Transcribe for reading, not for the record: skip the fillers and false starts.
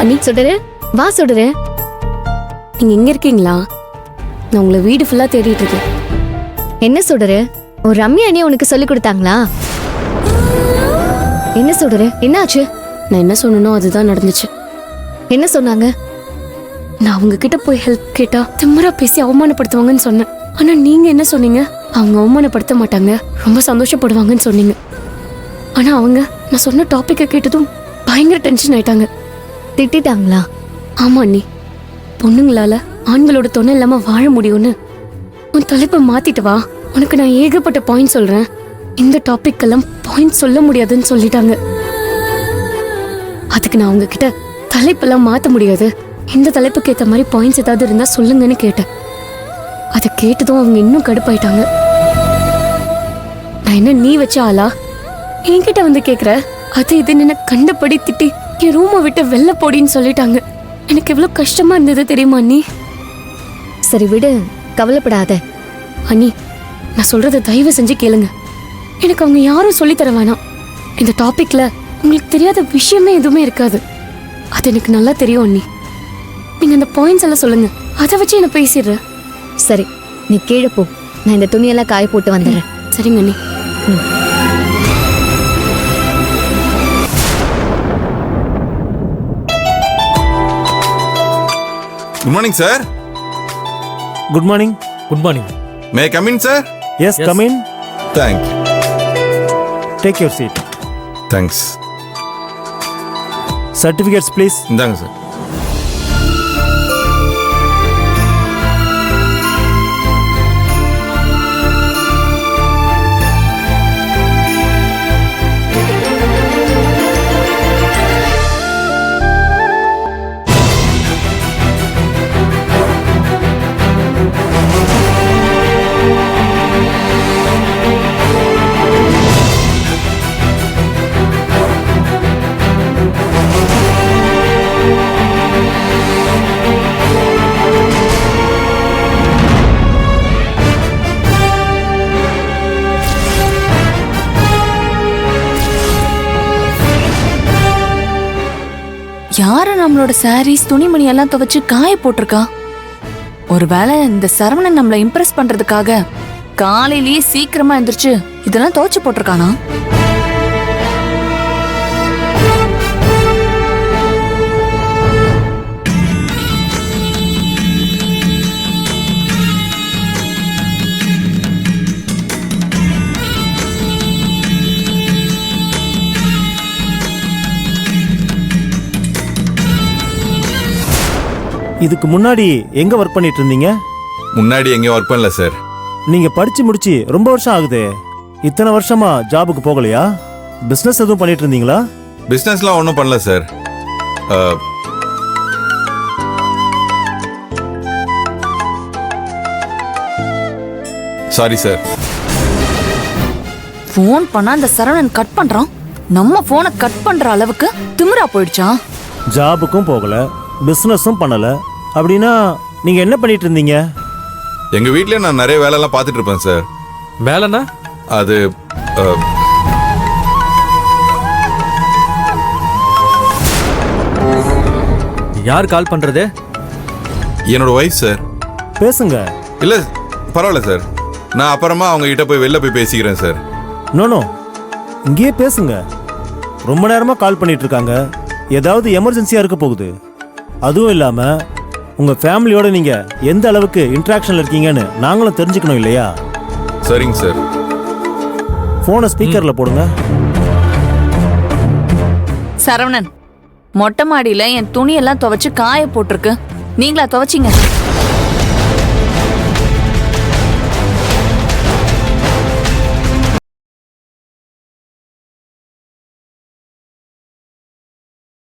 அண்ணி சுடரு, வா சுடரு. நீங்க எங்க இருக்கீங்களா? நான் உங்களை வீடு ஃபுல்லா தேடிட்டு இருக்கேன். என்ன சுடரு, ஒரு ரம்யா அண்ணி உனக்கு சொல்லி கொடுத்தாங்களா? என்ன சுடரு, என்னாச்சு? நான் என்ன சொன்னனோ அதுதான் நடந்துச்சு. என்ன சொன்னாங்க? நான் அவங்க கிட்ட போய் ஹெல்ப் கேட்டா திமிரா பேசி அவமானப்படுத்துவாங்கன்னு சொன்னேன். ஆனா நீங்க என்ன சொன்னீங்க? அவங்க அவமானப்படுத்த மாட்டாங்க, ரொம்ப சந்தோஷப்படுவாங்கன்னு சொன்னீங்க. ஆனா அவங்க நான் சொன்ன டாபிக்கை கேட்டதும் பயங்கர டென்ஷன் ஆயிட்டாங்க. திட்டாங்களா? ஆமா அண்ணி, பொண்ணுங்களால ஆண்களோட துணை இல்லாம வாழ முடியும்னு உன் தலைப்பை மாத்திட்டு வா, உனக்கு நான் ஏகப்பட்ட பாயிண்ட் சொல்றேன், இந்த டாபிக் எல்லாம் பாயிண்ட் சொல்ல முடியாதுன்னு சொல்லிட்டாங்க. அதுக்கு நான் அவங்க கிட்ட தலைப்பெல்லாம் மாத்த முடியாது, இந்த தலைப்புக்கு ஏத்த மாதிரி பாயிண்ட்ஸ் ஏதாவது இருந்தா சொல்லுங்கன்னு கேட்டேன். அதை கேட்டதும் அவங்க இன்னும் கடுப்பாயிட்டாங்க. நான் என்ன நீ வச்ச ஆளா என்கிட்ட வந்து கேக்குற? அது இதுன்னு என்ன கண்டபடி திட்டி என் ரூமை விட்டு வெளில போடின்னு சொல்லிட்டாங்க. எனக்கு எவ்வளவு கஷ்டமா இருந்தது தெரியுமா அண்ணி? சரி விடு, கவலைப்படாத. அண்ணி, நான் சொல்றத தயவு செஞ்சு கேளுங்க. எனக்கு அவங்க யாரும் சொல்லி தர வேணாம். இந்த டாபிக்ல உங்களுக்கு தெரியாத விஷயமே எதுவுமே இருக்காது, அது எனக்கு நல்லா தெரியும் அண்ணி. நீங்க அந்த பாயிண்ட்ஸ் எல்லாம் சொல்லுங்க, அதை வச்சு என்ன பேசிடுறேன். சரி, நீ கீழே போ, நான் இந்த துணியெல்லாம் காய போட்டு வந்துடுறேன். சரிங்க அண்ணி. Good morning, sir. Good morning. Good morning. May I come in, sir? Yes, come in. Thank you. Take your seat. Thanks. Certificates, please. இந்தாங்க சார். யாரு நம்மளோட சாரீஸ் துணிமணி எல்லாம் துவைச்சு காய போட்டிருக்கா? ஒருவேளை இந்த சரவணன் நம்மள இம்ப்ரெஸ் பண்றதுக்காக காலையிலேயே சீக்கிரமா எந்திரிச்சு இதெல்லாம் துவைச்சு போட்டிருக்கானா? இதுக்கு முன்னாடி எங்க ஒர்க் பண்ணிட்டு இருந்தீங்க? முன்னாடி எங்கேயும் ஒர்க் பண்ணல சார். நீங்க படிச்சு முடிச்சு ரொம்ப வருஷம் ஆகுதே, இத்தனை வருஷமா ஜாபுக்கு போகலையா? பிசினஸ் எதுவும் பண்ணிட்டு இருந்தீங்களா? பிஸ்னஸ்லாம் ஒன்றும் பண்ணல சார். Sorry sir. போன் பண்ணா இந்த சரவணன் கட் பண்றான், நம்ம போனை கட் பண்ற அளவுக்கு திமிரா போயிடுச்சா? ஜாபுக்கும் போகல, பிசினஸும் பண்ணல, அப்படின்னா நீங்க என்ன பண்ணிட்டு இருந்தீங்க? எங்க வீட்லயே நான் நிறைய வேலையெல்லாம் பார்த்துட்டு இருப்பேன் சார். வேலைன்னா? அது யார் கால் பண்றது? என்னோட ஒய்ஃப் சார். பேசுங்க. இல்ல பரவாயில்ல சார், நான் அப்புறமா அவங்க கிட்ட போய் வெளில போய் பேசிக்கிறேன் சார். நோ, இங்கேயே பேசுங்க. ரொம்ப நேரமா கால் பண்ணிட்டு இருக்காங்க, ஏதாவது எமர்ஜென்சியா இருக்க போகுது. அதுவும் இல்லாம உங்க ஃபேமிலியோட நீங்க எந்த அளவுக்கு இன்டராக்ஷன்ல இருக்கீங்கன்னு நாங்களும் தெரிஞ்சுக்கணும் இல்லையா? சரிங்க சார். போனை ஸ்பீக்கர்ல போடுங்க. சரவணன், மொட்டை மாடியில என் துணியெல்லாம் துவைச்சு காய போட்டிருக்கு, நீங்களா துவைச்சிங்க?